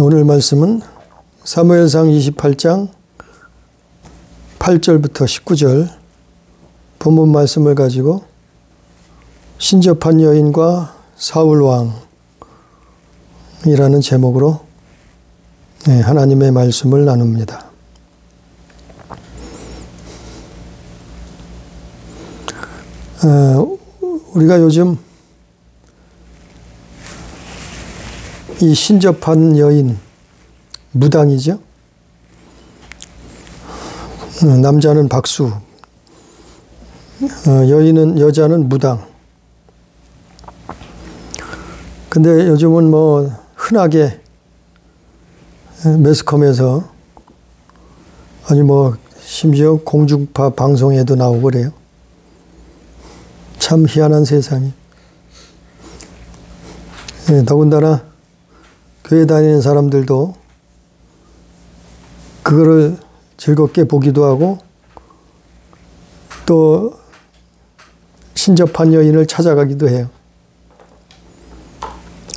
오늘 말씀은 사무엘상 28장 8절부터 19절 본문 말씀을 가지고 신접한 여인과 사울왕이라는 제목으로 하나님의 말씀을 나눕니다. 우리가 요즘 이 신접한 여인, 무당이죠. 남자는 박수, 여자는 무당. 근데 요즘은 뭐 흔하게 매스컴에서 아니 뭐 심지어 공중파 방송에도 나오고 그래요. 참 희한한 세상이. 더군다나 교회 다니는 사람들도 그거를 즐겁게 보기도 하고 또 신접한 여인을 찾아가기도 해요.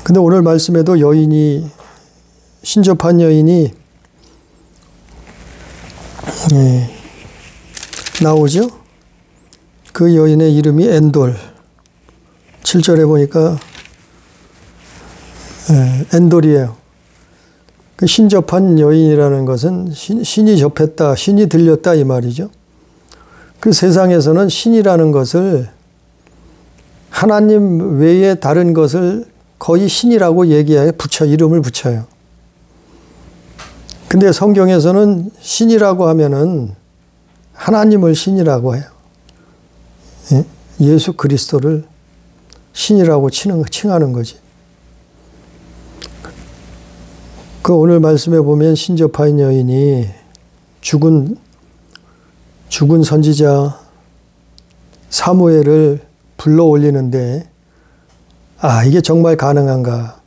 근데 오늘 말씀에도 신접한 여인이 나오죠. 그 여인의 이름이 엔돌. 7절에 보니까 엔돌이에요. 그 신접한 여인이라는 것은 신이 접했다, 신이 들렸다 이 말이죠. 그 세상에서는 신이라는 것을 하나님 외에 다른 것을 거의 신이라고 얘기해 이름을 붙여요. 근데 성경에서는 신이라고 하면은 하나님을 신이라고 해요. 예수 그리스도를 신이라고 칭하는 거지. 그 오늘 말씀에 보면 신접한 여인이 죽은 선지자 사무엘을 불러 올리는데 이게 정말 가능한가?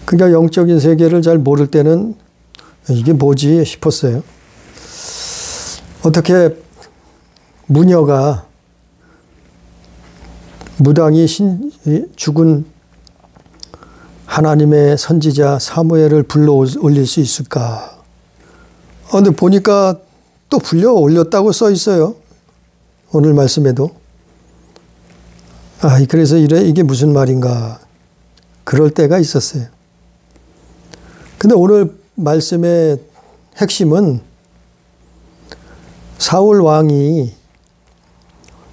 그러니까 영적인 세계를 잘 모를 때는 이게 뭐지 싶었어요. 어떻게 무당이 죽은 하나님의 선지자 사무엘을 불러 올릴 수 있을까? 근데 보니까 또 불러 올렸다고 써 있어요. 오늘 말씀에도. 그래서 이게 무슨 말인가? 그럴 때가 있었어요. 근데 오늘 말씀의 핵심은 사울 왕이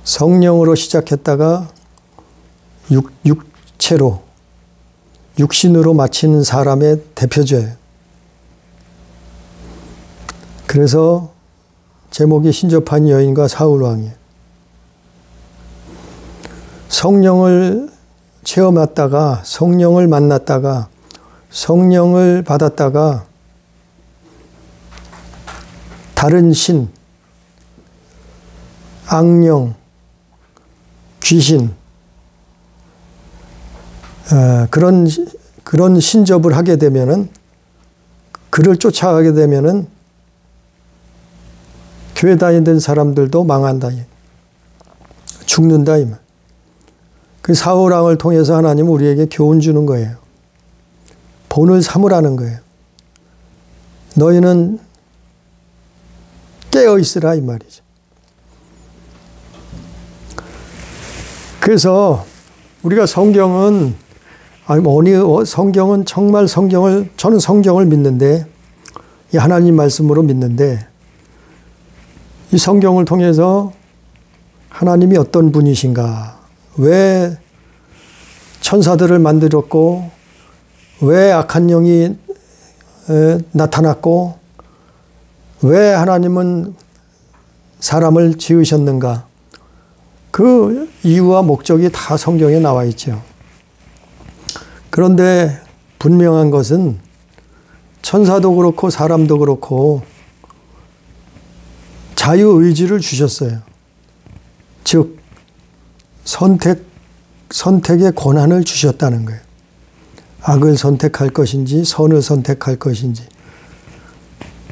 성령으로 시작했다가 육신으로 마치는 사람의 대표제예요. 그래서 제목이 신접한 여인과 사울왕이에요. 성령을 체험했다가 성령을 만났다가 성령을 받았다가 다른 신, 악령, 귀신 그런 신접을 하게 되면은 그를 쫓아가게 되면은 교회 다니던 사람들도 망한다. 죽는다 이 말. 그 사울왕을 통해서 하나님은 우리에게 교훈 주는 거예요. 본을 삼으라는 거예요. 너희는 깨어 있으라 이 말이죠. 그래서 우리가 성경은 정말 저는 성경을 믿는데, 이 하나님 말씀으로 믿는데, 이 성경을 통해서 하나님이 어떤 분이신가, 왜 천사들을 만들었고, 왜 악한 영이 나타났고, 왜 하나님은 사람을 지으셨는가, 그 이유와 목적이 다 성경에 나와 있죠. 그런데 분명한 것은 천사도 그렇고 사람도 그렇고 자유의지를 주셨어요. 즉 선택의 권한을 주셨다는 거예요. 악을 선택할 것인지 선을 선택할 것인지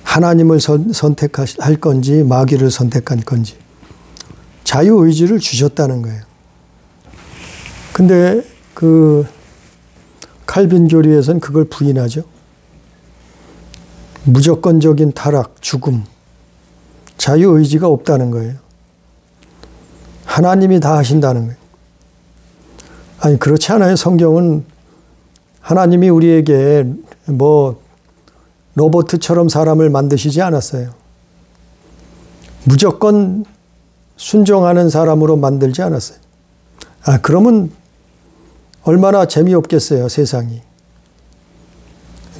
하나님을 선택할 건지 마귀를 선택할 건지 자유의지를 주셨다는 거예요. 근데 칼빈 교리에서는 그걸 부인하죠. 무조건적인 타락, 죽음, 자유의지가 없다는 거예요. 하나님이 다 하신다는 거예요. 아니 그렇지 않아요. 성경은 하나님이 우리에게 뭐 로봇처럼 사람을 만드시지 않았어요. 무조건 순종하는 사람으로 만들지 않았어요. 그러면 얼마나 재미없겠어요, 세상이.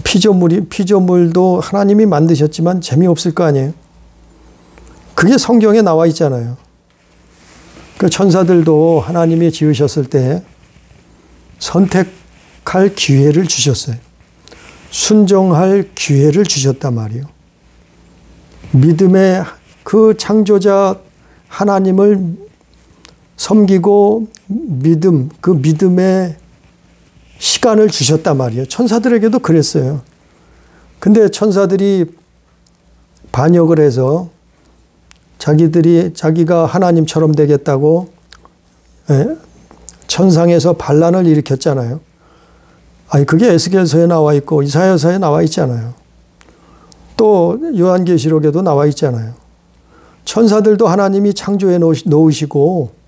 피조물도 하나님이 만드셨지만 재미없을 거 아니에요. 그게 성경에 나와 있잖아요. 그 천사들도 하나님이 지으셨을 때 선택할 기회를 주셨어요. 순종할 기회를 주셨단 말이에요. 믿음의 그 창조자 하나님을 섬기고 그 믿음의 시간을 주셨단 말이에요. 천사들에게도 그랬어요. 근데 천사들이 반역을 해서 자기가 하나님처럼 되겠다고 천상에서 반란을 일으켰잖아요. 그게 에스겔서에 나와 있고 이사야서에 나와 있잖아요. 또 요한계시록에도 나와 있잖아요. 천사들도 하나님이 창조해 놓으시고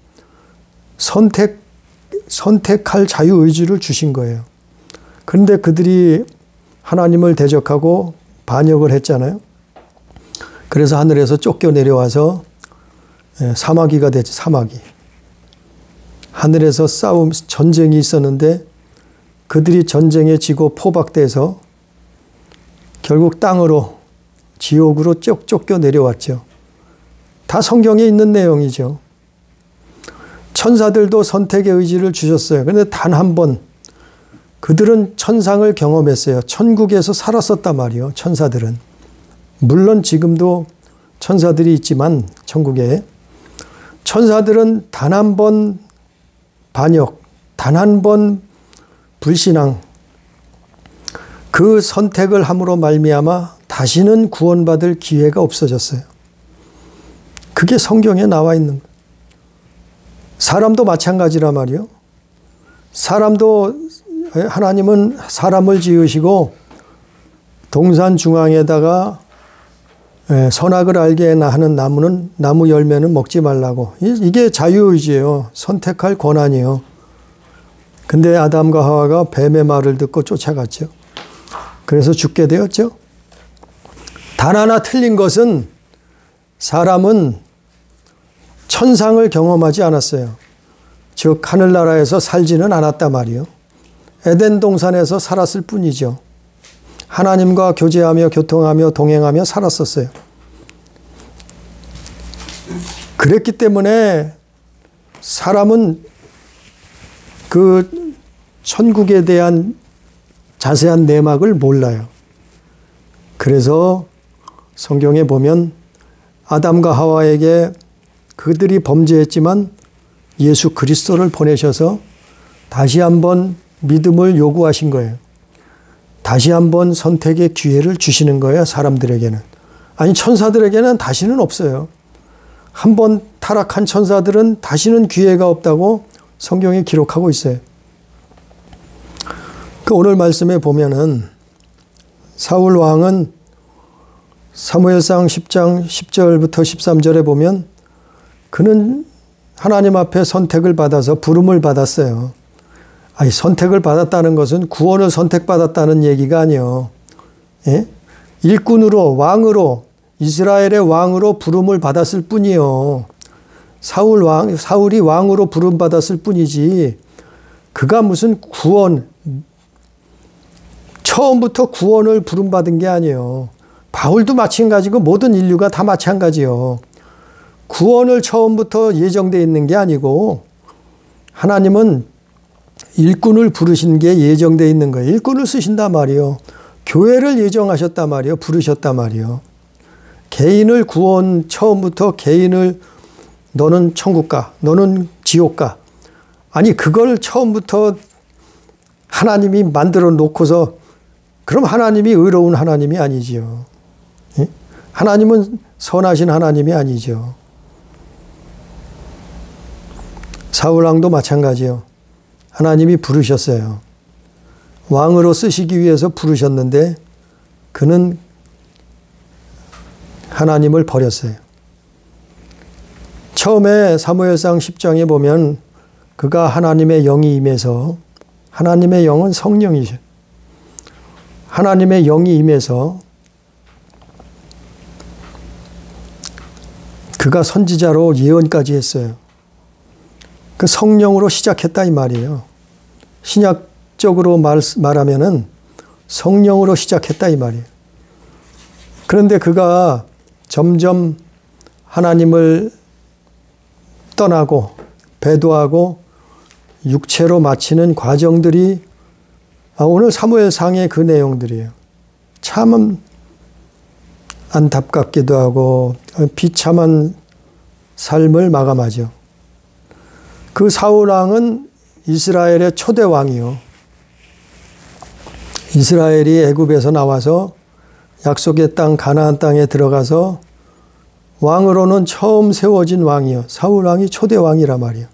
선택할 자유의지를 주신 거예요. 그런데 그들이 하나님을 대적하고 반역을 했잖아요. 그래서 하늘에서 쫓겨 내려와서 사마귀가 됐지, 사마귀. 하늘에서 전쟁이 있었는데 그들이 전쟁에 지고 포박돼서 결국 땅으로, 지옥으로 쫓겨 내려왔죠. 다 성경에 있는 내용이죠. 천사들도 선택의 의지를 주셨어요. 그런데 단 한 번 그들은 천상을 경험했어요. 천국에서 살았었단 말이에요. 천사들은. 물론 지금도 천사들이 있지만 천국에 천사들은 단 한 번 반역, 단 한 번 불신앙, 그 선택을 함으로 말미암아 다시는 구원받을 기회가 없어졌어요. 그게 성경에 나와 있는 거예요. 사람도 마찬가지란 말이에요. 사람도 하나님은 사람을 지으시고 동산 중앙에다가 선악을 알게 하는 나무 열매는 먹지 말라고. 이게 자유의지예요. 선택할 권한이에요. 근데 아담과 하와가 뱀의 말을 듣고 쫓아갔죠. 그래서 죽게 되었죠. 단 하나 틀린 것은 사람은 천상을 경험하지 않았어요. 즉 하늘나라에서 살지는 않았단 말이에요. 에덴 동산에서 살았을 뿐이죠. 하나님과 교제하며 교통하며 동행하며 살았었어요. 그랬기 때문에 사람은 그 천국에 대한 자세한 내막을 몰라요. 그래서 성경에 보면 아담과 하와에게 그들이 범죄했지만 예수 그리스도를 보내셔서 다시 한번 믿음을 요구하신 거예요. 다시 한번 선택의 기회를 주시는 거예요. 사람들에게는. 아니 천사들에게는 다시는 없어요. 한번 타락한 천사들은 다시는 기회가 없다고 성경에 기록하고 있어요. 그 오늘 말씀에 보면은 사울 왕은 사무엘상 10장 10절부터 13절에 보면 그는 하나님 앞에 선택을 받아서 부름을 받았어요. 아니 선택을 받았다는 것은 구원을 선택받았다는 얘기가 아니에요. 예? 일꾼으로 왕으로 이스라엘의 왕으로 부름을 받았을 뿐이에요. 사울이 왕으로 부름 받았을 뿐이지 그가 무슨 구원 처음부터 구원을 부름 받은 게 아니에요. 바울도 마찬가지고 모든 인류가 다 마찬가지요. 구원을 처음부터 예정되어 있는 게 아니고 하나님은 일꾼을 부르신 게 예정되어 있는 거예요. 일꾼을 쓰신단 말이에요. 교회를 예정하셨단 말이에요. 부르셨단 말이에요. 개인을 구원 처음부터 개인을 너는 천국 가, 너는 지옥 가. 아니 그걸 처음부터 하나님이 만들어 놓고서 그럼 하나님이 의로운 하나님이 아니지요. 예? 하나님은 선하신 하나님이 아니죠. 사울왕도 마찬가지요. 하나님이 부르셨어요. 왕으로 쓰시기 위해서 부르셨는데 그는 하나님을 버렸어요. 처음에 사무엘상 10장에 보면 그가 하나님의 영이 임해서, 하나님의 영은 성령이셔. 하나님의 영이 임해서 그가 선지자로 예언까지 했어요. 그 성령으로 시작했다 이 말이에요. 신약적으로 말하면은 성령으로 시작했다 이 말이에요. 그런데 그가 점점 하나님을 떠나고 배도하고 육체로 마치는 과정들이 오늘 사무엘상의 그 내용들이에요. 참 안타깝기도 하고 비참한 삶을 마감하죠. 그 사울 왕은 이스라엘의 초대 왕이요. 이스라엘이 애굽에서 나와서 약속의 땅 가나안 땅에 들어가서 왕으로는 처음 세워진 왕이요. 사울 왕이 초대 왕이라 말이에요.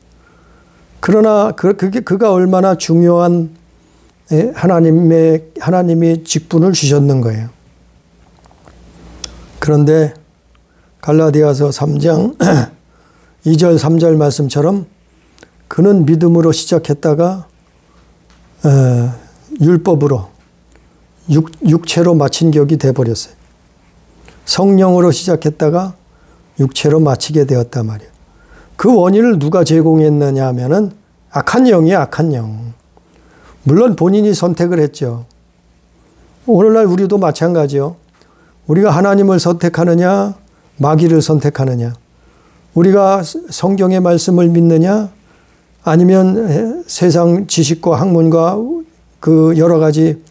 그러나 그가 얼마나 중요한 하나님이 직분을 주셨는 거예요. 그런데 갈라디아서 3장 2절 3절 말씀처럼 그는 믿음으로 시작했다가 율법으로 육체로 마친 격이 돼버렸어요. 성령으로 시작했다가 육체로 마치게 되었단 말이에요. 그 원인을 누가 제공했느냐 하면은 악한 영이에요. 악한 영. 물론 본인이 선택을 했죠. 오늘날 우리도 마찬가지요. 우리가 하나님을 선택하느냐 마귀를 선택하느냐, 우리가 성경의 말씀을 믿느냐 아니면 세상 지식과 학문과 그 여러 가지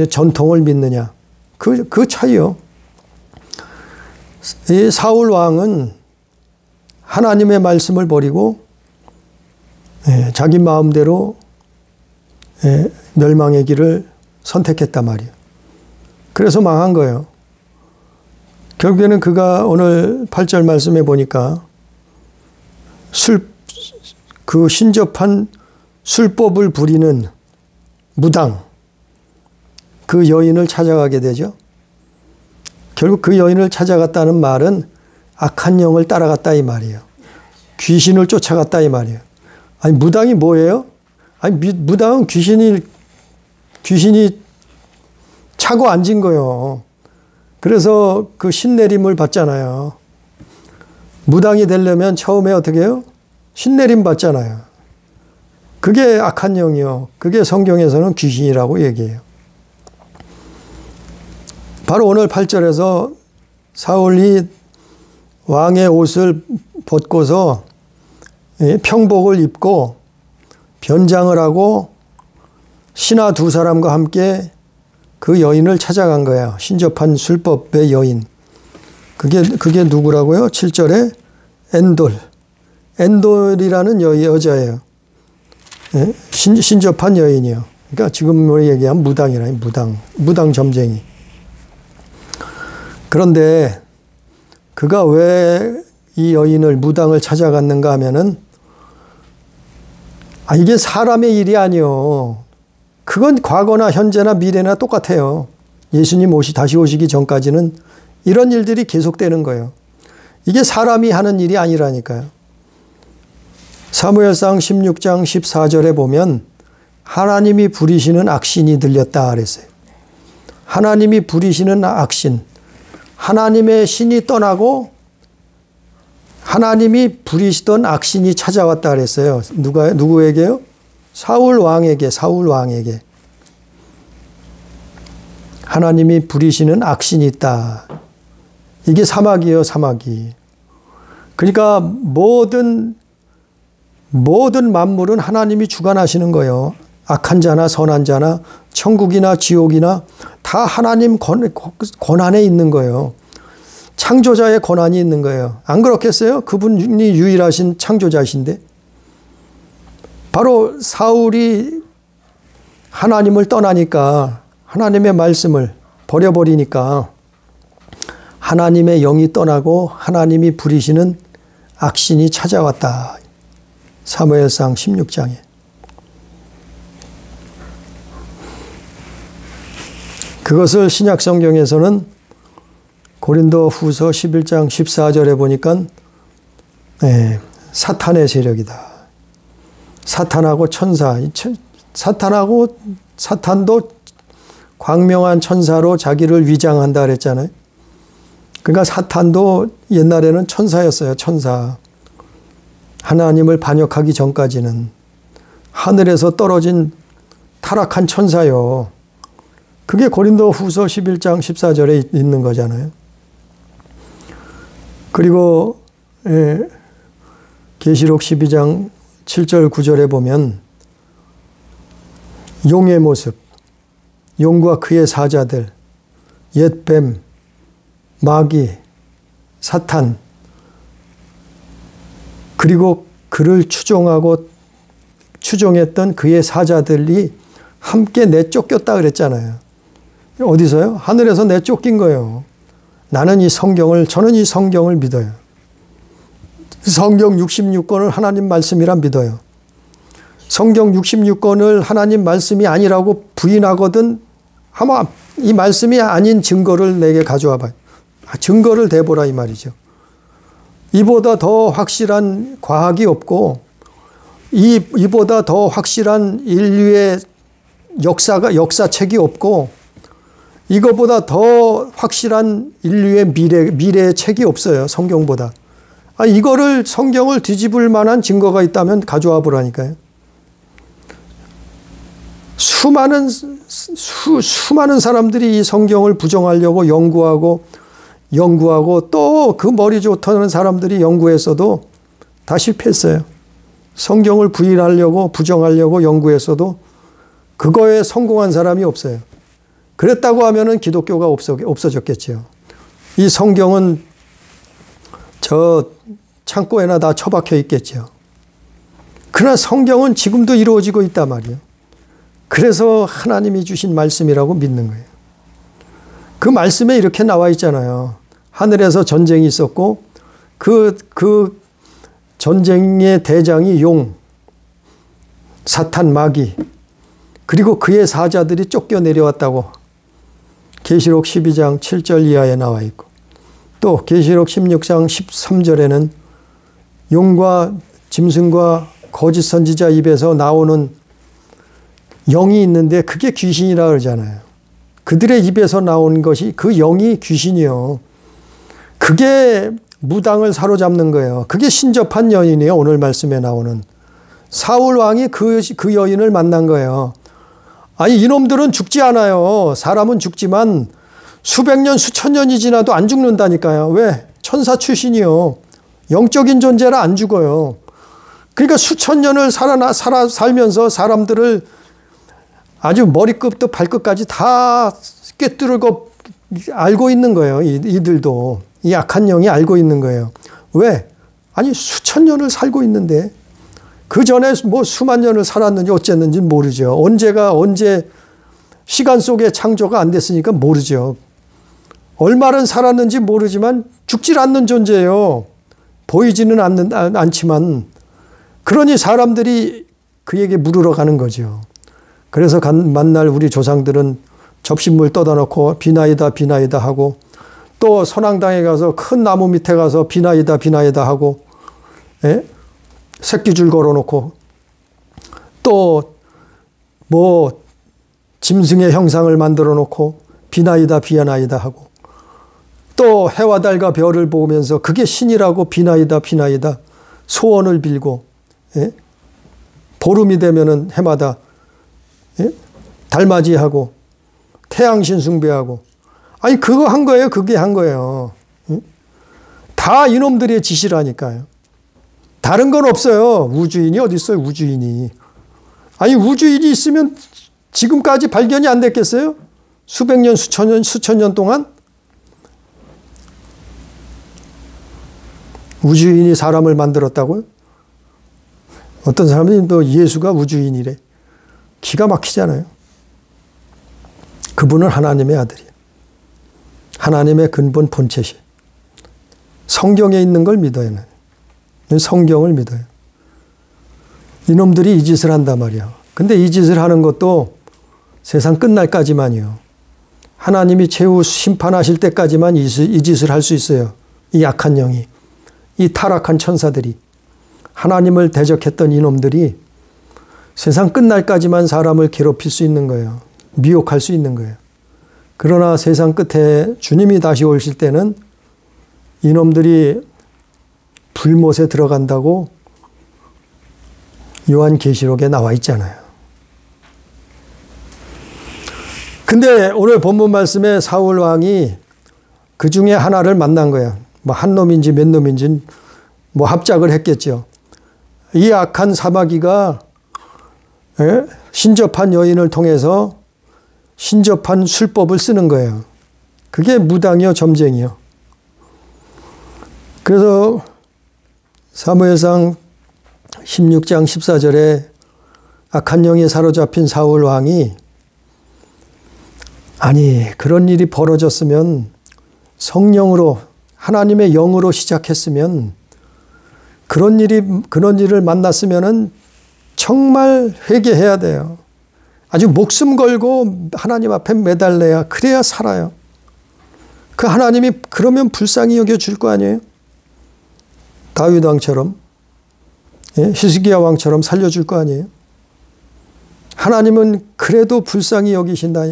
전통을 믿느냐, 그 차이요. 이 사울 왕은 하나님의 말씀을 버리고 자기 마음대로 멸망의 길을 선택했단 말이에요. 그래서 망한 거예요. 결국에는 그가 오늘 8절 말씀에 보니까 그 신접한 술법을 부리는 무당, 그 여인을 찾아가게 되죠. 결국 그 여인을 찾아갔다는 말은 악한 영을 따라갔다 이 말이에요. 귀신을 쫓아갔다 이 말이에요. 아니 무당이 뭐예요? 아니 무당은 귀신이 차고 앉은 거예요. 그래서 그 신내림을 받잖아요. 무당이 되려면 처음에 어떻게 해요? 신내림 받잖아요. 그게 악한 영이요. 그게 성경에서는 귀신이라고 얘기해요. 바로 오늘 8절에서 사울이 왕의 옷을 벗고서 평복을 입고 변장을 하고 신하 두 사람과 함께 그 여인을 찾아간 거예요. 신접한 술법의 여인. 그게 누구라고요? 7절에 엔돌. 엔돌이라는 여자예요. 신접한 여인이요. 그러니까 지금 우리 얘기한 무당이라니, 무당 점쟁이. 그런데 그가 왜 이 여인을 무당을 찾아갔는가 하면은 이게 사람의 일이 아니요. 그건 과거나 현재나 미래나 똑같아요. 예수님 다시 오시기 전까지는 이런 일들이 계속되는 거예요. 이게 사람이 하는 일이 아니라니까요. 사무엘상 16장 14절에 보면 하나님이 부리시는 악신이 들렸다 그랬어요. 하나님이 부리시는 악신. 하나님의 신이 떠나고 하나님이 부리시던 악신이 찾아왔다 그랬어요. 누구에게요? 사울 왕에게. 하나님이 부리시는 악신이 있다. 이게 사마귀예요, 사마귀. 그러니까 모든 만물은 하나님이 주관하시는 거예요. 악한 자나 선한 자나 천국이나 지옥이나 다 하나님 권한에 있는 거예요. 창조자의 권한이 있는 거예요. 안 그렇겠어요? 그분이 유일하신 창조자이신데. 바로 사울이 하나님을 떠나니까, 하나님의 말씀을 버려버리니까 하나님의 영이 떠나고 하나님이 부리시는 악신이 찾아왔다. 사무엘상 16장에. 그것을 신약 성경에서는 고린도 후서 11장 14절에 보니까 사탄의 세력이다. 사탄하고 천사, 사탄도 광명한 천사로 자기를 위장한다 그랬잖아요. 그러니까 사탄도 옛날에는 천사였어요. 천사. 하나님을 반역하기 전까지는 하늘에서 떨어진 타락한 천사요. 그게 고린도 후서 11장 14절에 있는 거잖아요. 그리고 계시록 12장 7절 9절에 보면 용의 모습, 용과 그의 사자들, 옛뱀, 마귀, 사탄, 그리고 그를 추종했던 그의 사자들이 함께 내쫓겼다 그랬잖아요. 어디서요? 하늘에서 내쫓긴 거예요. 저는 이 성경을 믿어요. 성경 66권을 하나님 말씀이라 믿어요. 성경 66권을 하나님 말씀이 아니라고 부인하거든 아마 이 말씀이 아닌 증거를 내게 가져와 봐요. 증거를 대보라 이 말이죠. 이보다 더 확실한 과학이 없고 이보다 더 확실한 인류의 역사책이 없고 이거보다 더 확실한 인류의 미래의 책이 없어요. 성경보다. 이거를 성경을 뒤집을 만한 증거가 있다면 가져와 보라니까요. 수많은 사람들이 이 성경을 부정하려고 연구하고 또 그 머리 좋다는 사람들이 연구했어도 다 실패했어요. 성경을 부정하려고 연구했어도 그거에 성공한 사람이 없어요. 그랬다고 하면은 기독교가 없어졌겠죠. 이 성경은 저 창고에나 다 처박혀 있겠죠. 그러나 성경은 지금도 이루어지고 있단 말이에요. 그래서 하나님이 주신 말씀이라고 믿는 거예요. 그 말씀에 이렇게 나와 있잖아요. 하늘에서 전쟁이 있었고 그 전쟁의 대장이 용, 사탄, 마귀, 그리고 그의 사자들이 쫓겨 내려왔다고 계시록 12장 7절 이하에 나와 있고 또 계시록 16장 13절에는 용과 짐승과 거짓 선지자 입에서 나오는 영이 있는데 그게 귀신이라 그러잖아요. 그들의 입에서 나온 것이 그 영이 귀신이요. 그게 무당을 사로잡는 거예요. 그게 신접한 여인이에요. 오늘 말씀에 나오는. 사울 왕이 그 여인을 만난 거예요. 아니 이놈들은 죽지 않아요. 사람은 죽지만 수백 년 수천 년이 지나도 안 죽는다니까요. 왜? 천사 출신이요. 영적인 존재라 안 죽어요. 그러니까 수천 년을 살면서 사람들을 아주 머리끝부터 발끝까지 다 꿰뚫고 알고 있는 거예요. 이들도. 이 악한 영이 알고 있는 거예요. 왜? 아니 수천 년을 살고 있는데 그 전에 뭐 수만 년을 살았는지 어쨌는지 모르죠. 언제 시간 속에 창조가 안 됐으니까 모르죠. 얼마를 살았는지 모르지만 죽질 않는 존재예요. 보이지는 않지만 그러니 사람들이 그에게 물으러 가는 거죠. 그래서 만날 우리 조상들은 접시물 떠다 놓고 비나이다 비나이다 하고 또 선앙당에 가서 큰 나무 밑에 가서 비나이다 비나이다 하고 새끼줄 걸어놓고 또 뭐 짐승의 형상을 만들어 놓고 비나이다 비나이다 하고 또 해와 달과 별을 보면서 그게 신이라고 비나이다 비나이다 소원을 빌고 보름이 되면은 해마다 달맞이하고 태양신 숭배하고 아니 그거 한 거예요. 그게 한 거예요. 다 이놈들의 짓이라니까요. 다른 건 없어요. 우주인이 어디 있어요. 우주인이. 아니 우주인이 있으면 지금까지 발견이 안 됐겠어요? 수백 년, 수천 년 동안? 우주인이 사람을 만들었다고요? 어떤 사람들이 또 예수가 우주인이래. 기가 막히잖아요. 그분은 하나님의 아들이에요. 하나님의 근본 본체시. 성경에 있는 걸 믿어요. 성경을 믿어요. 이놈들이 이 짓을 한단 말이야. 근데 이 짓을 하는 것도 세상 끝날까지만이요. 하나님이 최후 심판하실 때까지만 이 짓을 할 수 있어요. 이 약한 영이, 이 타락한 천사들이, 하나님을 대적했던 이놈들이 세상 끝날까지만 사람을 괴롭힐 수 있는 거예요. 미혹할 수 있는 거예요. 그러나 세상 끝에 주님이 다시 오실 때는 이놈들이 불못에 들어간다고 요한계시록에 나와 있잖아요. 근데 오늘 본문 말씀에 사울 왕이 그 중에 하나를 만난 거야. 뭐 한 놈인지 몇 놈인지 뭐 합작을 했겠죠. 이 악한 사마귀가 신접한 여인을 통해서 신접한 술법을 쓰는 거예요. 그게 무당이요, 점쟁이요. 그래서 사무엘상 16장 14절에 악한 영에 사로잡힌 사울 왕이 아니 그런 일이 벌어졌으면 성령으로 하나님의 영으로 시작했으면 그런 일을 만났으면은 정말 회개해야 돼요. 아주 목숨 걸고 하나님 앞에 매달려야 그래야 살아요. 그 하나님이 그러면 불쌍히 여겨줄 거 아니에요? 다윗 왕처럼, 히스기야 왕처럼 살려줄 거 아니에요? 하나님은 그래도 불쌍히 여기신다.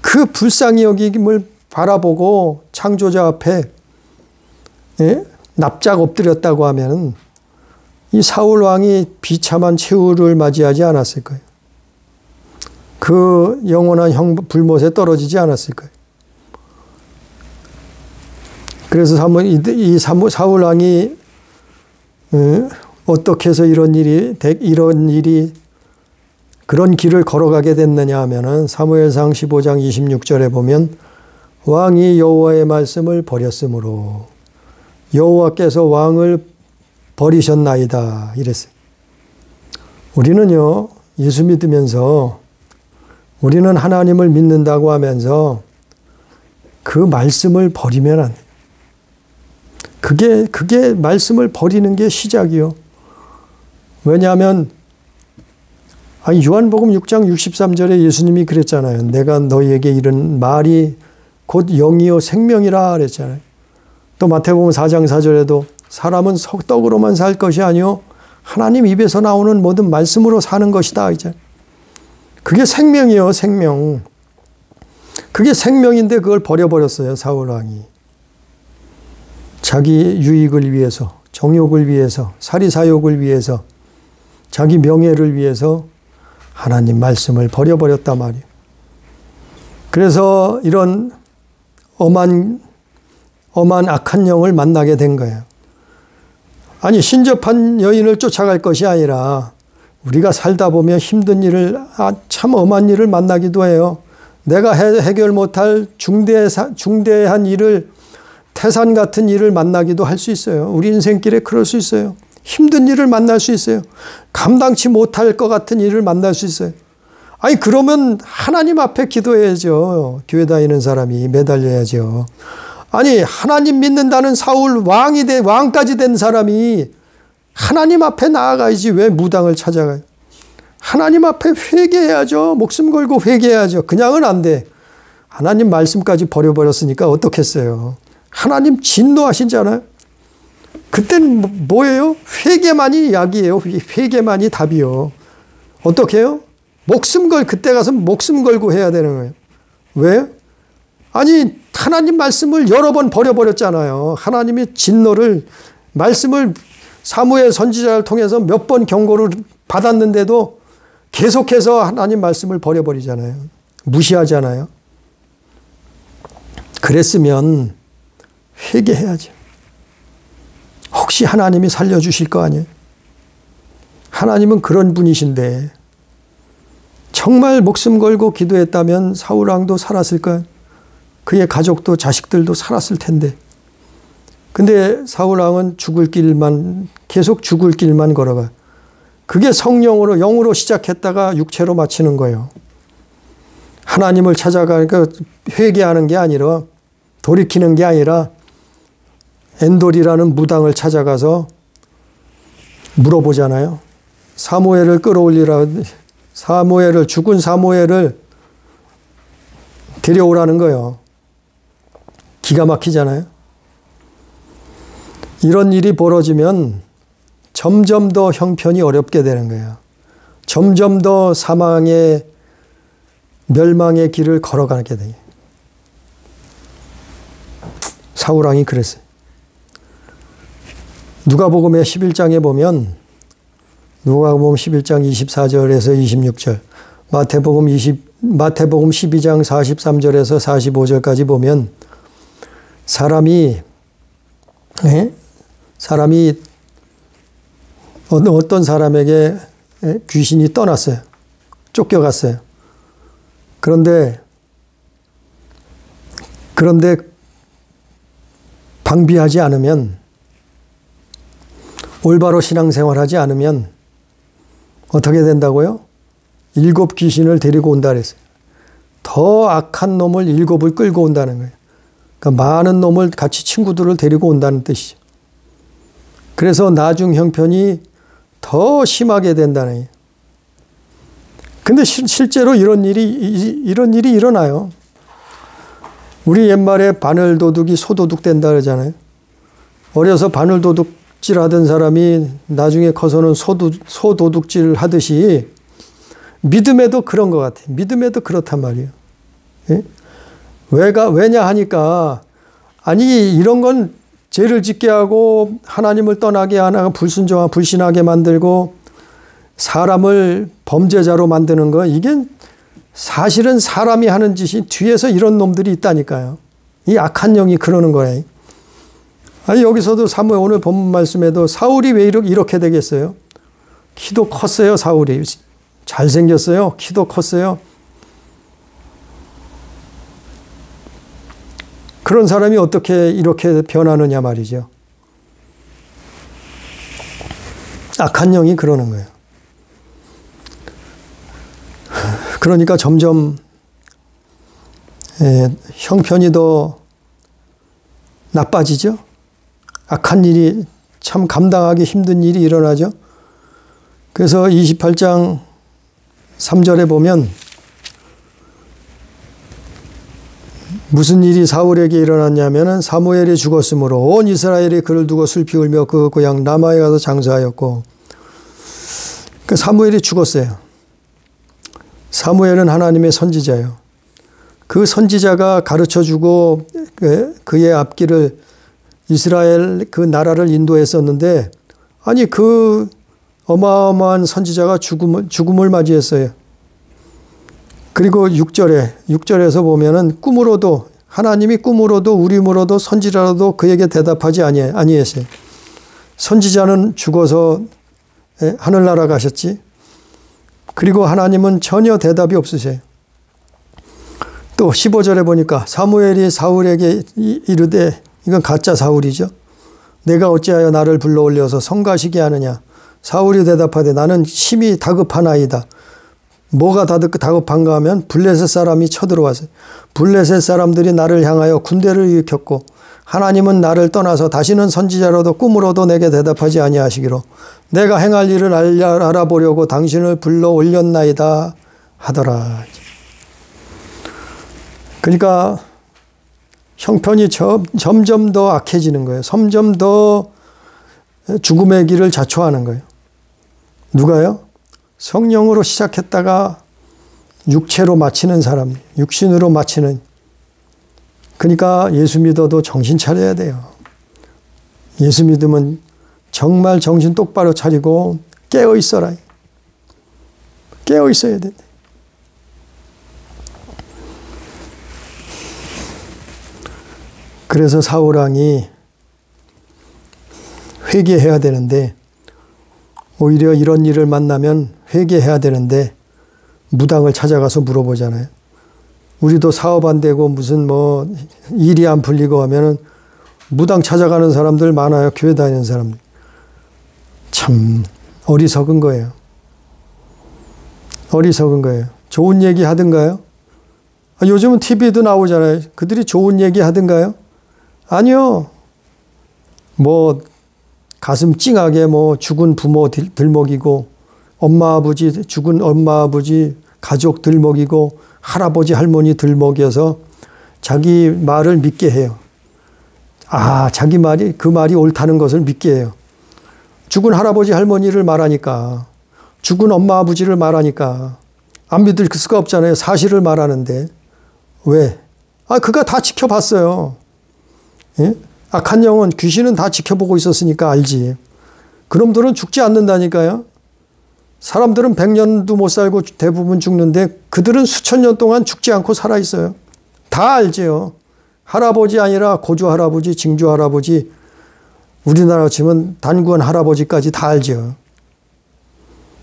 그 불쌍히 여김을 바라보고 창조자 앞에 납작 엎드렸다고 하면 이 사울 왕이 비참한 최후를 맞이하지 않았을 거예요. 그 영원한 불못에 떨어지지 않았을 거예요. 그래서 사울 왕이 어떻게 해서 이런 일이 그런 길을 걸어가게 됐느냐 하면은 사무엘상 15장 26절에 보면 왕이 여호와의 말씀을 버렸으므로 여호와께서 왕을 버리셨나이다 이랬어요. 우리는요, 예수 믿으면서 우리는 하나님을 믿는다고 하면서 그 말씀을 버리면 안 돼요. 그게 말씀을 버리는 게 시작이요. 왜냐하면 요한복음 6장 63절에 예수님이 그랬잖아요. 내가 너희에게 이른 말이 곧 영이요 생명이라 그랬잖아요. 또 마태복음 4장 4절에도 사람은 떡으로만 살 것이 아니요 하나님 입에서 나오는 모든 말씀으로 사는 것이다. 그게 생명이요, 생명. 그게 생명인데 그걸 버려버렸어요, 사울 왕이. 자기 유익을 위해서, 정욕을 위해서, 사리사욕을 위해서, 자기 명예를 위해서 하나님 말씀을 버려버렸단 말이에요. 그래서 이런 엄한 악한 영을 만나게 된 거예요. 아니, 신접한 여인을 쫓아갈 것이 아니라 우리가 살다 보면 힘든 일을, 참 엄한 일을 만나기도 해요. 내가 해결 못할 중대한 일을, 태산 같은 일을 만나기도 할 수 있어요. 우리 인생길에 그럴 수 있어요. 힘든 일을 만날 수 있어요. 감당치 못할 것 같은 일을 만날 수 있어요. 아니, 그러면 하나님 앞에 기도해야죠. 교회 다니는 사람이 매달려야죠. 아니, 하나님 믿는다는 사울 왕까지 된 사람이 하나님 앞에 나아가야지 왜 무당을 찾아가요? 하나님 앞에 회개해야죠. 목숨 걸고 회개해야죠. 그냥은 안 돼. 하나님 말씀까지 버려버렸으니까 어떻겠어요? 하나님 진노하시잖아요. 그땐 뭐예요? 회개만이 약이에요. 회개만이 답이요. 어떻게 해요? 그때 가서 목숨 걸고 해야 되는 거예요. 왜? 아니, 하나님 말씀을 여러 번 버려버렸잖아요. 하나님의 말씀을 사무엘 선지자를 통해서 몇 번 경고를 받았는데도 계속해서 하나님 말씀을 버려버리잖아요. 무시하잖아요. 그랬으면 회개해야죠. 혹시 하나님이 살려주실 거 아니에요? 하나님은 그런 분이신데 정말 목숨 걸고 기도했다면 사울 왕도 살았을 거예요. 그의 가족도 자식들도 살았을 텐데. 근데 사울 왕은 계속 죽을 길만 걸어가. 그게 성령으로, 영으로 시작했다가 육체로 마치는 거예요. 하나님을 찾아가니까 회개하는 게 아니라, 돌이키는 게 아니라 엔돌이라는 무당을 찾아가서 물어보잖아요. 죽은 사무엘을 데려오라는 거예요. 기가 막히잖아요. 이런 일이 벌어지면 점점 더 형편이 어렵게 되는 거예요. 점점 더 사망의 멸망의 길을 걸어가게 돼요. 사울왕이 그랬어요. 누가복음의 11장에 보면 누가복음 11장 24절에서 26절, 마태복음 12장 43절에서 45절까지 보면 사람이 어떤 사람에게 귀신이 떠났어요. 쫓겨갔어요. 그런데 방비하지 않으면, 올바로 신앙생활하지 않으면 어떻게 된다고요? 7 귀신을 데리고 온다 그랬어요. 더 악한 놈을 7을 끌고 온다는 거예요. 그러니까 많은 놈을 같이 친구들을 데리고 온다는 뜻이죠. 그래서 나중 형편이 더 심하게 된다는 거예요. 근데 실제로 이런 일이 일어나요. 우리 옛말에 바늘도둑이 소도둑 된다 그러잖아요. 어려서 바늘도둑질 하던 사람이 나중에 커서는 소도둑질 하듯이 믿음에도 그런 것 같아요. 믿음에도 그렇단 말이에요. 예? 왜냐 하니까, 아니 이런 건 죄를 짓게 하고 하나님을 떠나게 하나 불신하게 만들고 사람을 범죄자로 만드는 거, 이게 사실은 사람이 하는 짓이 뒤에서 이런 놈들이 있다니까요. 이 악한 영이 그러는 거예요. 아니 여기서도 사무엘 오늘 본문 말씀에도 사울이 왜 이렇게 되겠어요? 키도 컸어요. 사울이 잘생겼어요. 키도 컸어요. 그런 사람이 어떻게 이렇게 변하느냐 말이죠. 악한 영이 그러는 거예요. 그러니까 점점 형편이 더 나빠지죠. 악한 일이, 참 감당하기 힘든 일이 일어나죠. 그래서 28장 3절에 보면 무슨 일이 사울에게 일어났냐면은 사무엘이 죽었으므로 온 이스라엘이 그를 두고 슬피 울며 그 고향 라마에 가서 장사하였고, 그 사무엘이 죽었어요. 사무엘은 하나님의 선지자예요. 그 선지자가 가르쳐주고 그의 앞길을, 이스라엘 그 나라를 인도했었는데, 아니 그 어마어마한 선지자가 죽음을 맞이했어요. 그리고 6절에서 보면은 하나님이 꿈으로도 우림으로도 선지자로도 그에게 대답하지 아니했어요. 선지자는 죽어서 하늘나라 가셨지. 그리고 하나님은 전혀 대답이 없으세요. 또 15절에 보니까 사무엘이 사울에게 이르되, 이건 가짜 사울이죠. 내가 어찌하여 나를 불러올려서 성가시게 하느냐. 사울이 대답하되 나는 심히 다급하나이다. 뭐가 다급한가 하면 블레셋 사람이 쳐들어왔어요. 블레셋 사람들이 나를 향하여 군대를 일으켰고 하나님은 나를 떠나서 다시는 선지자로도 꿈으로도 내게 대답하지 아니하시기로 내가 행할 일을 알아보려고 당신을 불러 올렸나이다 하더라. 그러니까 형편이 점점 더 악해지는 거예요. 점점 더 죽음의 길을 자초하는 거예요. 누가요? 성령으로 시작했다가 육체로 마치는 사람, 육신으로 마치는. 그러니까 예수 믿어도 정신 차려야 돼요. 예수 믿으면 정말 정신 똑바로 차리고 깨어 있어라. 깨어 있어야 돼. 그래서 사울왕이 회개해야 되는데, 오히려 이런 일을 만나면 회개해야 되는데 무당을 찾아가서 물어보잖아요. 우리도 사업 안 되고 무슨 일이 안 풀리고 하면은 무당 찾아가는 사람들 많아요. 교회 다니는 사람들. 참 어리석은 거예요. 어리석은 거예요. 좋은 얘기 하든가요? 요즘은 TV도 나오잖아요. 그들이 좋은 얘기 하든가요? 아니요. 가슴 찡하게 죽은 부모 들먹이고 엄마 아버지, 죽은 엄마 아버지 가족 들먹이고 할아버지 할머니 들먹여서 자기 말을 믿게 해요. 자기 말이 그 말이 옳다는 것을 믿게 해요. 죽은 할아버지 할머니를 말하니까, 죽은 엄마 아버지를 말하니까 안 믿을 수가 없잖아요. 사실을 말하는데. 왜? 그가 다 지켜봤어요. 예? 악한 영은, 귀신은 다 지켜보고 있었으니까 알지. 그놈들은 죽지 않는다니까요. 사람들은 100년도 못 살고 대부분 죽는데 그들은 수천 년 동안 죽지 않고 살아있어요. 다 알지요. 할아버지 아니라 고조 할아버지, 징조 할아버지, 우리나라 치면 단군 할아버지까지 다 알죠.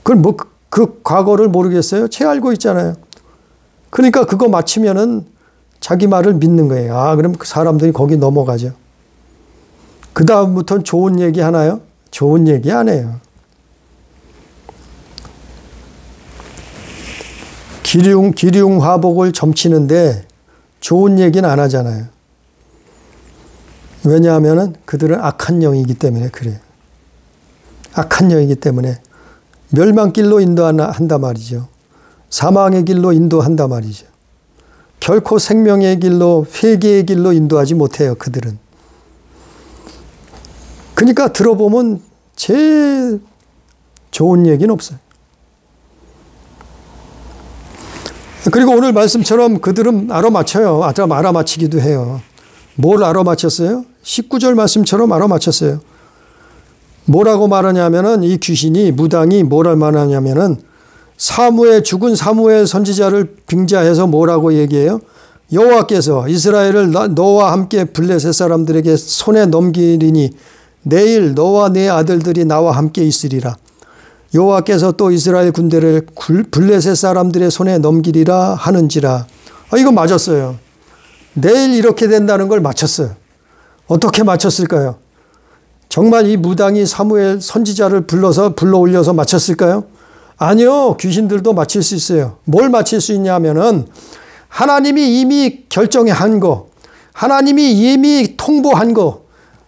그걸 그 과거를 모르겠어요? 제 알고 있잖아요. 그러니까 그거 맞히면은 자기 말을 믿는 거예요. 그럼 그 사람들이 거기 넘어가죠. 그 다음부터는 좋은 얘기 하나요? 좋은 얘기 안 해요. 기륭 화복을 점치는데 좋은 얘기는 안 하잖아요. 왜냐하면은 그들은 악한 영이기 때문에 그래요. 악한 영이기 때문에 멸망길로 인도한단 말이죠. 사망의 길로 인도한단 말이죠. 결코 생명의 길로, 회개의 길로 인도하지 못해요, 그들은. 그러니까 들어보면 제일 좋은 얘기는 없어요. 그리고 오늘 말씀처럼 그들은 알아맞혀요. 알아맞히기도 해요. 뭘 알아맞혔어요? 19절 말씀처럼 알아맞혔어요. 뭐라고 말하냐면은 이 귀신이, 무당이 뭐라 말하냐면은 죽은 사무엘 선지자를 빙자해서 뭐라고 얘기해요? 여호와께서 이스라엘을 너와 함께 블레셋 사람들에게 손에 넘기리니 내일 너와 네 아들들이 나와 함께 있으리라. 여호와께서 또 이스라엘 군대를 블레셋 사람들의 손에 넘기리라 하는지라. 이거 맞았어요. 내일 이렇게 된다는 걸 맞췄어요. 어떻게 맞췄을까요? 정말 이 무당이 사무엘 선지자를 불러 올려서 맞췄을까요? 아니요. 귀신들도 맞힐 수 있어요. 뭘 맞힐 수 있냐면은 하나님이 이미 결정한 거, 하나님이 이미 통보한 거,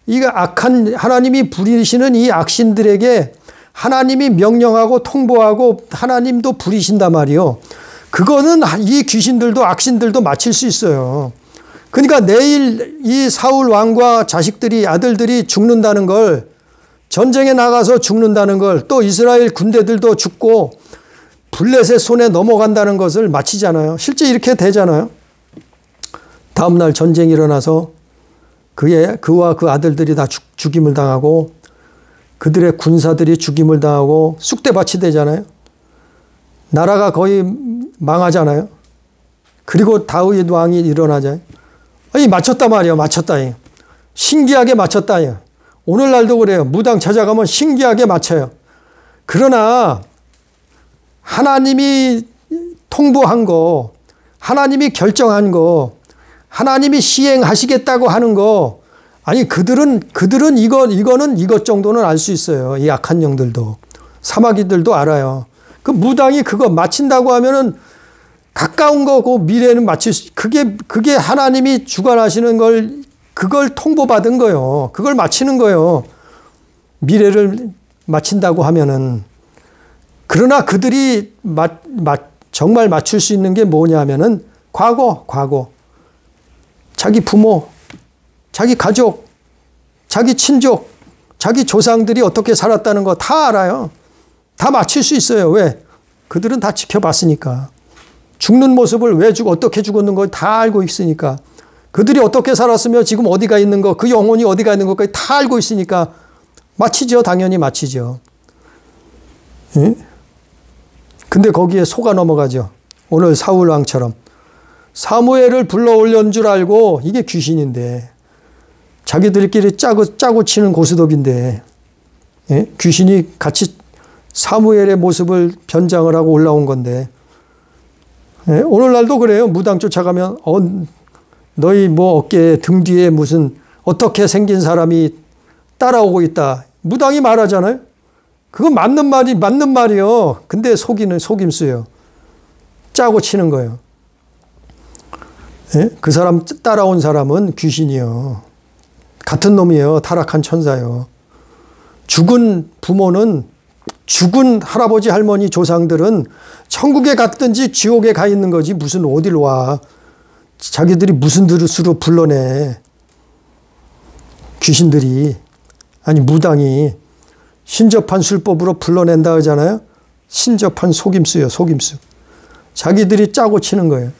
이거 하나님이 부리시는 이 악신들에게 하나님이 명령하고 통보하고 하나님도 부리신단 말이요. 그거는 이 귀신들도 악신들도 맞힐 수 있어요. 그러니까 내일 이 사울 왕과 자식들이, 아들들이 죽는다는 걸, 전쟁에 나가서 죽는다는 걸, 또 이스라엘 군대들도 죽고 블레셋 손에 넘어간다는 것을 맞히잖아요. 실제 이렇게 되잖아요. 다음날 전쟁이 일어나서 그와 그 아들들이 다 죽임을 당하고 그들의 군사들이 죽임을 당하고 쑥대밭이 되잖아요. 나라가 거의 망하잖아요. 그리고 다윗 왕이 일어나잖아요. 맞췄단 말이에요. 맞췄다. 신기하게 맞췄다. 오늘날도 그래요. 무당 찾아가면 신기하게 맞춰요. 그러나 하나님이 통보한 거, 하나님이 결정한 거, 하나님이 시행하시겠다고 하는 거, 그들은 이거는 이것 정도는 알 수 있어요. 이 악한 영들도. 사마귀들도 알아요. 그 무당이 그거 맞힌다고 하면은 가까운 거고 미래는 맞출 수, 그게 하나님이 주관하시는 걸, 그걸 통보받은 거예요. 그걸 맞히는 거예요. 미래를 맞힌다고 하면은. 그러나 그들이 정말 맞출 수 있는 게 뭐냐면은 과거. 자기 부모, 자기 가족, 자기 친족, 자기 조상들이 어떻게 살았다는 거 다 알아요. 다 맞힐 수 있어요. 왜? 그들은 다 지켜봤으니까. 죽는 모습을 어떻게 죽었는 걸 다 알고 있으니까. 그들이 어떻게 살았으며 지금 어디가 있는 거, 그 영혼이 어디가 있는 것까지 다 알고 있으니까 맞히죠. 당연히 맞히죠. 예? 근데 거기에 속아 넘어가죠. 오늘 사울 왕처럼. 사무엘을 불러 올린 줄 알고 이게 귀신인데, 자기들끼리 짜고 치는 고스톱인데, 예? 귀신이 같이 사무엘의 모습을 변장을 하고 올라온 건데, 예? 오늘날도 그래요. 무당 쫓아가면 너희 어깨에 등 뒤에 무슨 어떻게 생긴 사람이 따라오고 있다. 무당이 말하잖아요. 그건 맞는 말이요. 근데 속임수예요. 짜고 치는 거예요. 예? 그 사람 따라온 사람은 귀신이요. 같은 놈이에요. 타락한 천사요. 죽은 부모는 죽은 할아버지 할머니 조상들은 천국에 갔든지 지옥에 가 있는 거지 무슨 어딜 와. 자기들이 무슨 뜻으로 불러내. 귀신들이 아니 무당이 신접한 술법으로 불러낸다 하잖아요. 신접한 속임수요. 속임수. 자기들이 짜고 치는 거예요.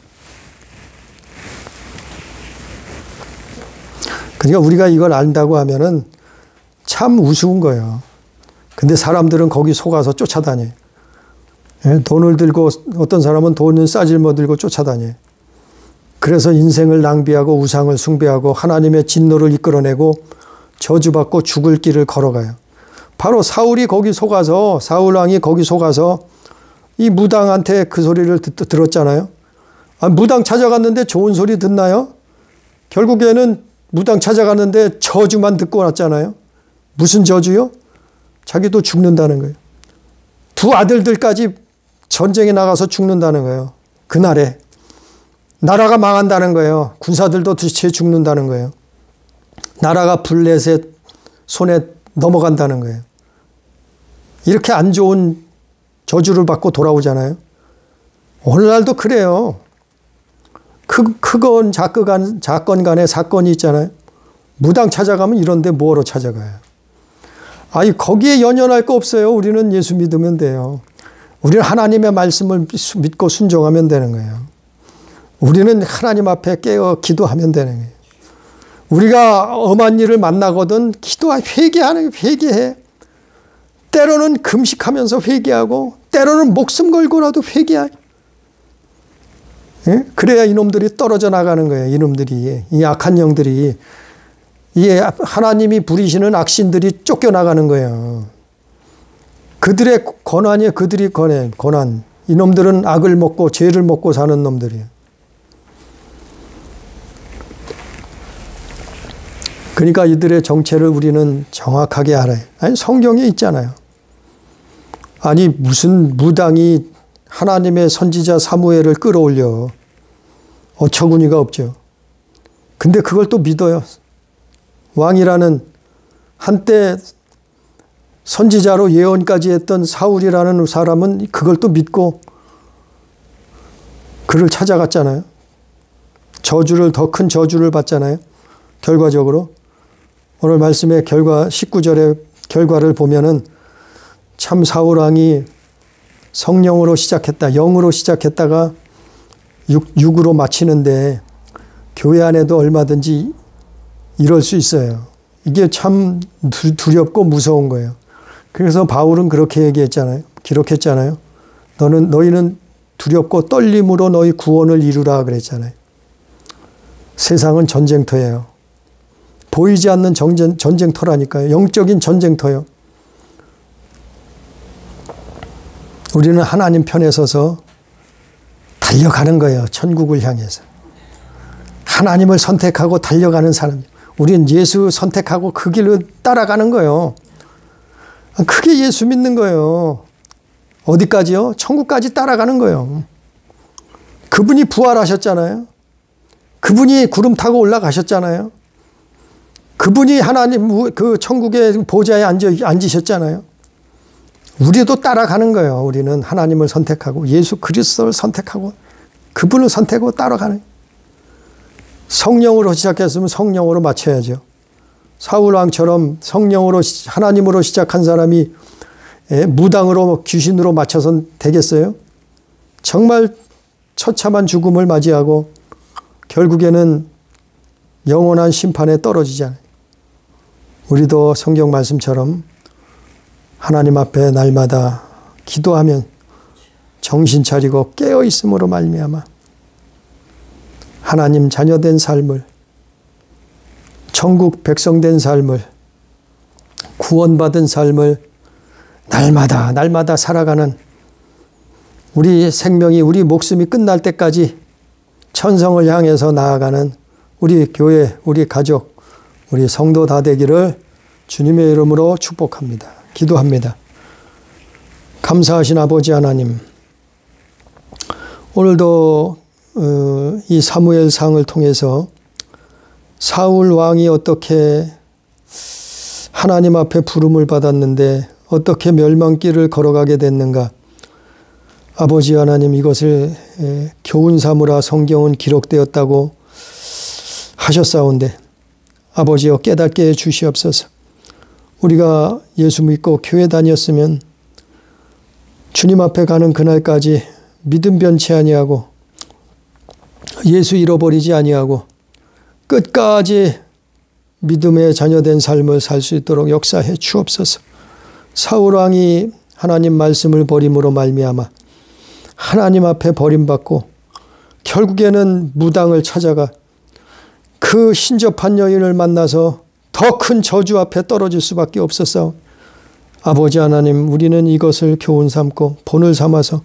그러니까 우리가 이걸 안다고 하면은 참 우스운 거예요. 근데 사람들은 거기 속아서 쫓아다녀요. 돈을 들고 어떤 사람은 돈을 싸질러 들고 쫓아다녀요. 그래서 인생을 낭비하고 우상을 숭배하고 하나님의 진노를 이끌어내고 저주받고 죽을 길을 걸어가요. 바로 사울이 거기 속아서 사울 왕이 거기 속아서 이 무당한테 그 소리를 들었잖아요. 무당 찾아갔는데 좋은 소리 듣나요? 결국에는 무당 찾아갔는데 저주만 듣고 왔잖아요. 무슨 저주요? 자기도 죽는다는 거예요. 두 아들들까지 전쟁에 나가서 죽는다는 거예요. 그날에. 나라가 망한다는 거예요. 군사들도 뒤채 죽는다는 거예요. 나라가 블레셋 손에 넘어간다는 거예요. 이렇게 안 좋은 저주를 받고 돌아오잖아요. 오늘날도 그래요. 크건 작건 간에 사건이 있잖아요. 무당 찾아가면 이런데 뭐하러 찾아가요? 아니 거기에 연연할 거 없어요. 우리는 예수 믿으면 돼요. 우리는 하나님의 말씀을 믿고 순종하면 되는 거예요. 우리는 하나님 앞에 깨어 기도하면 되는 거예요. 우리가 엄한 일을 만나거든 회개해. 때로는 금식하면서 회개하고 때로는 목숨 걸고라도 회개해. 예? 그래야 이놈들이 떨어져 나가는 거예요. 이놈들이. 이 악한 영들이. 이 하나님이 부리시는 악신들이 쫓겨나가는 거예요. 그들의 권한이에요. 그들이 권한. 이놈들은 악을 먹고 죄를 먹고 사는 놈들이에요. 그러니까 이들의 정체를 우리는 정확하게 알아요. 아니 성경에 있잖아요. 아니 무슨 무당이 하나님의 선지자 사무엘을 끌어올려. 어처구니가 없죠. 근데 그걸 또 믿어요. 왕이라는 한때 선지자로 예언까지 했던 사울이라는 사람은 그걸 또 믿고 그를 찾아갔잖아요. 더 큰 저주를 받잖아요. 결과적으로. 오늘 말씀의 19절의 결과를 보면은 참 사울 왕이 성령으로 시작했다. 영으로 시작했다가 육으로 마치는데 교회 안에도 얼마든지 이럴 수 있어요. 이게 참 두렵고 무서운 거예요. 그래서 바울은 그렇게 얘기했잖아요. 기록했잖아요. 너희는 두렵고 떨림으로 너희 구원을 이루라 그랬잖아요. 세상은 전쟁터예요. 보이지 않는 전쟁터라니까요. 영적인 전쟁터요. 우리는 하나님 편에 서서 달려가는 거예요. 천국을 향해서. 하나님을 선택하고 달려가는 사람. 우리는 예수 선택하고 그 길로 따라가는 거예요. 그게 예수 믿는 거예요. 어디까지요? 천국까지 따라가는 거예요. 그분이 부활하셨잖아요. 그분이 구름 타고 올라가셨잖아요. 그분이 하나님 그 천국의 보좌에 앉으셨잖아요. 우리도 따라가는 거예요. 우리는 하나님을 선택하고 예수 그리스도를 선택하고 그분을 선택하고 따라가는. 성령으로 시작했으면 성령으로 마쳐야죠. 사울 왕처럼 성령으로 하나님으로 시작한 사람이 무당으로 귀신으로 맞춰선 되겠어요? 정말 처참한 죽음을 맞이하고 결국에는 영원한 심판에 떨어지잖아요. 우리도 성경 말씀처럼 하나님 앞에 날마다 기도하면 정신 차리고 깨어 있음으로 말미암아 하나님 자녀된 삶을, 천국 백성된 삶을, 구원받은 삶을 날마다 살아가는 우리 생명이 우리 목숨이 끝날 때까지 천성을 향해서 나아가는 우리 교회, 우리 가족, 우리 성도 다 되기를 주님의 이름으로 축복합니다. 기도합니다. 감사하신 아버지 하나님, 오늘도 이 사무엘상을 통해서 사울 왕이 어떻게 하나님 앞에 부름을 받았는데 어떻게 멸망길을 걸어가게 됐는가. 아버지 하나님, 이것을 교훈 삼으라 성경은 기록되었다고 하셨사온데 아버지여 깨닫게 해 주시옵소서. 우리가 예수 믿고 교회 다녔으면 주님 앞에 가는 그날까지 믿음 변치 아니하고 예수 잃어버리지 아니하고 끝까지 믿음의 자녀된 삶을 살 수 있도록 역사해 주옵소서. 사울 왕이 하나님 말씀을 버림으로 말미암아 하나님 앞에 버림받고 결국에는 무당을 찾아가 그 신접한 여인을 만나서 더 큰 저주 앞에 떨어질 수밖에 없었사오. 아버지 하나님, 우리는 이것을 교훈 삼고 본을 삼아서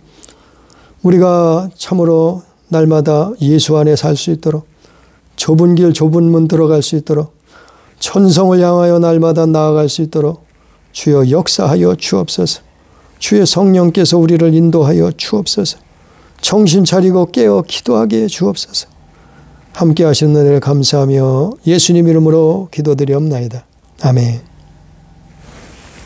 우리가 참으로 날마다 예수 안에 살 수 있도록, 좁은 길 좁은 문 들어갈 수 있도록, 천성을 향하여 날마다 나아갈 수 있도록 주여 역사하여 주옵소서. 주의 성령께서 우리를 인도하여 주옵소서. 정신 차리고 깨어 기도하게 해 주옵소서. 함께 하시는 은혜를 감사하며 예수님 이름으로 기도드리옵나이다. 아멘.